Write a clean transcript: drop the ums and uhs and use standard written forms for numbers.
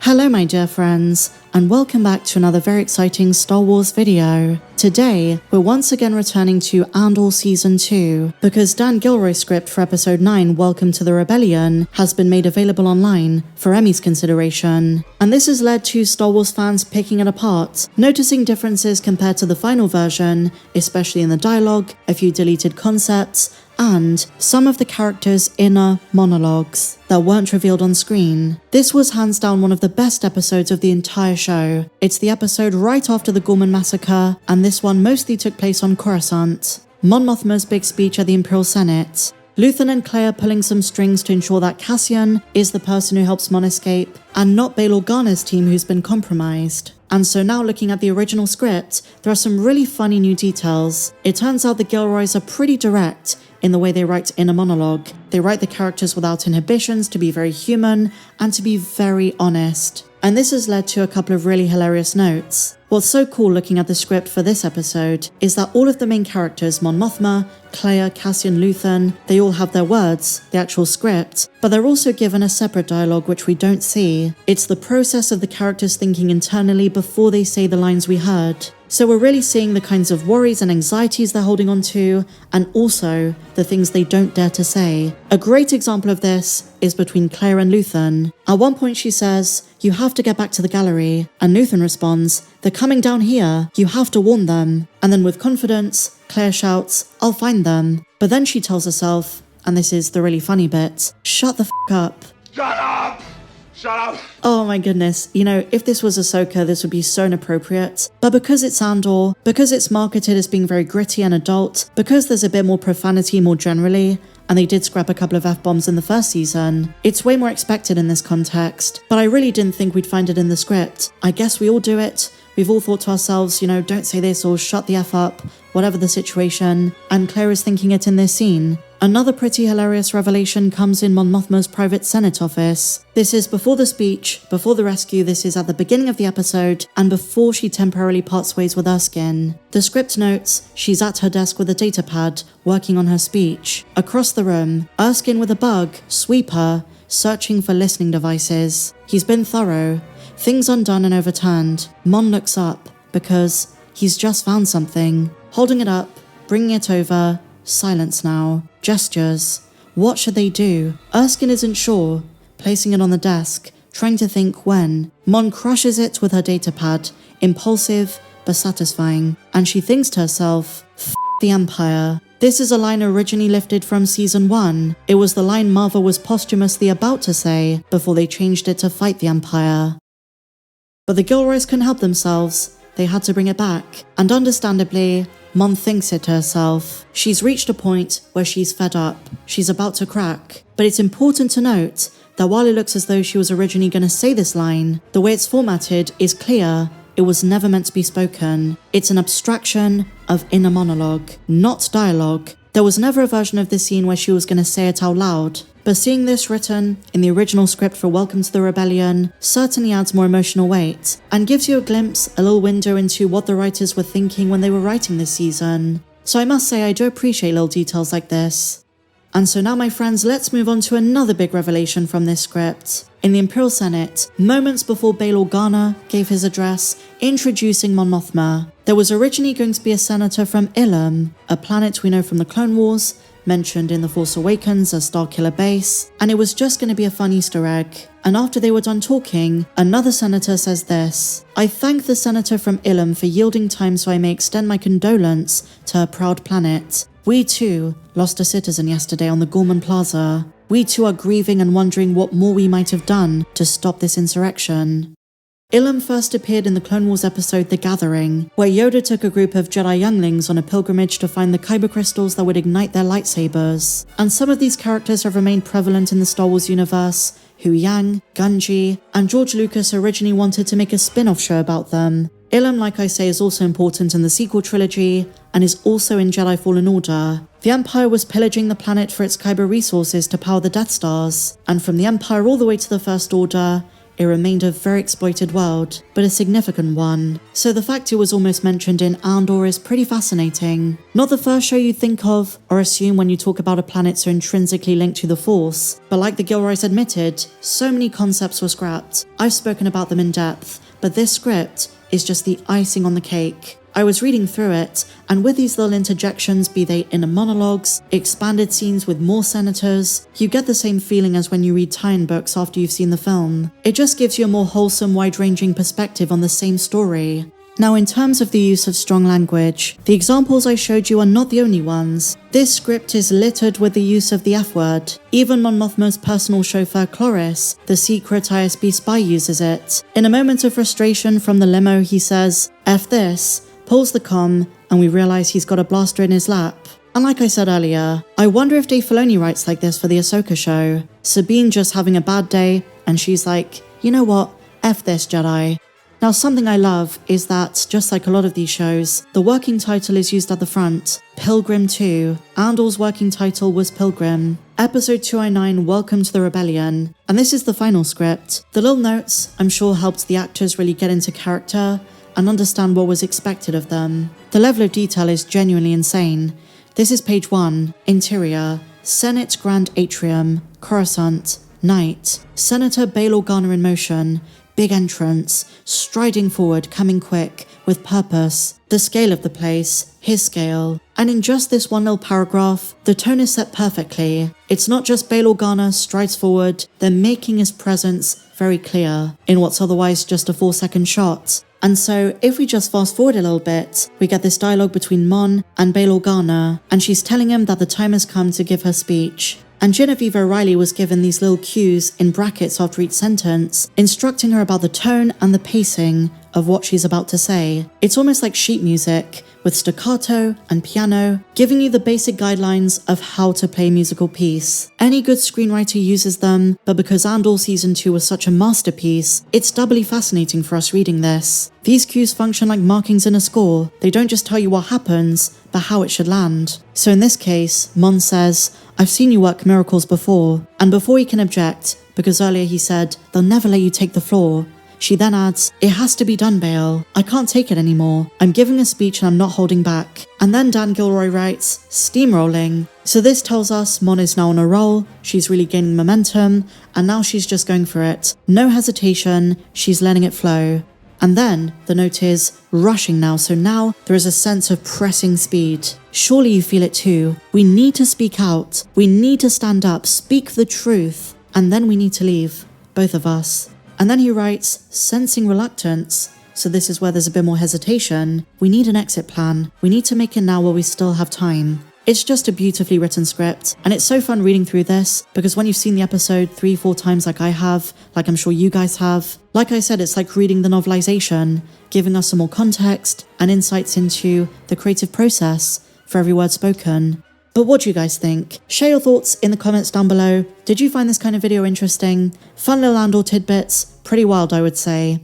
Hello my dear friends, and welcome back to another very exciting Star Wars video. Today, we're once again returning to Andor Season 2, because Dan Gilroy's script for Episode 9, Welcome to the Rebellion, has been made available online for Emmy's consideration. And this has led to Star Wars fans picking it apart, noticing differences compared to the final version, especially in the dialogue, a few deleted concepts, and some of the characters' inner monologues that weren't revealed on screen. This was hands down one of the best episodes of the entire show. It's the episode right after the Gorman massacre, and this one mostly took place on Coruscant. Mon Mothma's big speech at the Imperial Senate, Luthen and Kleya pulling some strings to ensure that Cassian is the person who helps Mon escape, and not Bail Organa's team who's been compromised. And so now looking at the original script, there are some really funny new details. It turns out the Gilroys are pretty direct in the way they write inner monologue. They write the characters without inhibitions to be very human and to be very honest. And this has led to a couple of really hilarious notes. What's so cool looking at the script for this episode is that all of the main characters, Mon Mothma, Kleya, Cassian, Luthen, they all have their words, the actual script, but they're also given a separate dialogue which we don't see. It's the process of the characters thinking internally before they say the lines we heard. So we're really seeing the kinds of worries and anxieties they're holding on to, and also the things they don't dare to say. A great example of this is between Kleya and Luthen. At one point she says, "You have to get back to the gallery," and Luthen responds, "They're coming down here, you have to warn them." And then with confidence, Kleya shouts, "I'll find them." But then she tells herself, and this is the really funny bit, "Shut the f*** up." Shut up! Shut up! Oh my goodness, you know, if this was Ahsoka, this would be so inappropriate. But because it's Andor, because it's marketed as being very gritty and adult, because there's a bit more profanity more generally, and they did scrap a couple of F-bombs in the first season, it's way more expected in this context. But I really didn't think we'd find it in the script. I guess we all do it. We've all thought to ourselves, you know, don't say this or shut the F up, whatever the situation, and Claire is thinking it in this scene. Another pretty hilarious revelation comes in Mon Mothma's private Senate office. This is before the speech, before the rescue, this is at the beginning of the episode, and before she temporarily parts ways with Erskine. The script notes, she's at her desk with a datapad, working on her speech. Across the room, Erskine with a bug, sweeper, searching for listening devices. He's been thorough. Things undone and overturned. Mon looks up, because he's just found something. Holding it up, bringing it over. Silence now. Gestures. What should they do? Erskine isn't sure. Placing it on the desk, trying to think when. Mon crushes it with her datapad. Impulsive, but satisfying. And she thinks to herself, "F*** the Empire." This is a line originally lifted from Season 1. It was the line Marva was posthumously about to say before they changed it to "Fight the Empire." But the Gilroys couldn't help themselves. They had to bring it back. And understandably, Mon thinks it to herself. She's reached a point where she's fed up. She's about to crack. But it's important to note that while it looks as though she was originally going to say this line, the way it's formatted is clear. It was never meant to be spoken. It's an abstraction of inner monologue, not dialogue. There was never a version of this scene where she was going to say it out loud. But seeing this written in the original script for Welcome to the Rebellion certainly adds more emotional weight, and gives you a glimpse, a little window into what the writers were thinking when they were writing this season. So I must say I do appreciate little details like this. And so now my friends, let's move on to another big revelation from this script. In the Imperial Senate, moments before Bail Organa gave his address introducing Mon Mothma, there was originally going to be a senator from Ilum, a planet we know from the Clone Wars, mentioned in The Force Awakens as Starkiller Base, and it was just going to be a fun Easter egg. And after they were done talking, another senator says this: "I thank the senator from Ilum for yielding time so I may extend my condolence to her proud planet. We too lost a citizen yesterday on the Gorman Plaza. We too are grieving and wondering what more we might have done to stop this insurrection." Ilum first appeared in the Clone Wars episode The Gathering, where Yoda took a group of Jedi younglings on a pilgrimage to find the kyber crystals that would ignite their lightsabers. And some of these characters have remained prevalent in the Star Wars universe. Hu Yang, Gunji, and George Lucas originally wanted to make a spin-off show about them. Ilum, like I say, is also important in the sequel trilogy, and is also in Jedi Fallen Order. The Empire was pillaging the planet for its kyber resources to power the Death Stars, and from the Empire all the way to the First Order, it remained a very exploited world, but a significant one. So the fact it was almost mentioned in Andor is pretty fascinating. Not the first show you think of or assume when you talk about a planet so intrinsically linked to the Force, but like the Gilroys admitted, so many concepts were scrapped. I've spoken about them in depth, but this script is just the icing on the cake. I was reading through it, and with these little interjections, be they inner monologues, expanded scenes with more senators, you get the same feeling as when you read tie-in books after you've seen the film. It just gives you a more wholesome, wide-ranging perspective on the same story. Now, in terms of the use of strong language, the examples I showed you are not the only ones. This script is littered with the use of the F-word. Even Mon Mothma's personal chauffeur Cloris, the secret ISB spy, uses it. In a moment of frustration from the limo, he says, "F this," pulls the comm, and we realize he's got a blaster in his lap. And like I said earlier, I wonder if Dave Filoni writes like this for the Ahsoka show. Sabine just having a bad day, and she's like, "You know what? F this, Jedi." Now, something I love is that, just like a lot of these shows, the working title is used at the front, Pilgrim 2. Andor's working title was Pilgrim. Episode 209, Welcome to the Rebellion. And this is the final script. The little notes, I'm sure, helped the actors really get into character and understand what was expected of them. The level of detail is genuinely insane. This is page 1, Interior, Senate Grand Atrium, Coruscant, Night, Senator Bail Organa in motion, big entrance, striding forward, coming quick, with purpose. The scale of the place, his scale. And in just this one little paragraph, the tone is set perfectly. It's not just Bail Organa strides forward, they're making his presence very clear in what's otherwise just a 4-second shot. And so, if we just fast forward a little bit, we get this dialogue between Mon and Bail Organa, and she's telling him that the time has come to give her speech. And Genevieve O'Reilly was given these little cues in brackets after each sentence, instructing her about the tone and the pacing of what she's about to say. It's almost like sheet music, with staccato and piano, giving you the basic guidelines of how to play a musical piece. Any good screenwriter uses them, but because Andor Season 2 was such a masterpiece, it's doubly fascinating for us reading this. These cues function like markings in a score. They don't just tell you what happens, but how it should land. So in this case, Mon says, "I've seen you work miracles before." And before he can object, because earlier he said, "They'll never let you take the floor," she then adds, "It has to be done, Bail. I can't take it anymore. I'm giving a speech and I'm not holding back." And then Dan Gilroy writes, "Steamrolling." So this tells us Mon is now on a roll, she's really gaining momentum, and now she's just going for it. No hesitation, she's letting it flow. And then the note is rushing now, so now there is a sense of pressing speed. Surely you feel it too. We need to speak out. We need to stand up, speak the truth, and then we need to leave, both of us. And then he writes, sensing reluctance. So this is where there's a bit more hesitation. We need an exit plan. We need to make it now while we still have time. It's just a beautifully written script, and it's so fun reading through this, because when you've seen the episode 3-4 times like I have, like I'm sure you guys have, like I said, it's like reading the novelization, giving us some more context and insights into the creative process for every word spoken. But what do you guys think? Share your thoughts in the comments down below. Did you find this kind of video interesting? Fun little Andor tidbits, pretty wild I would say.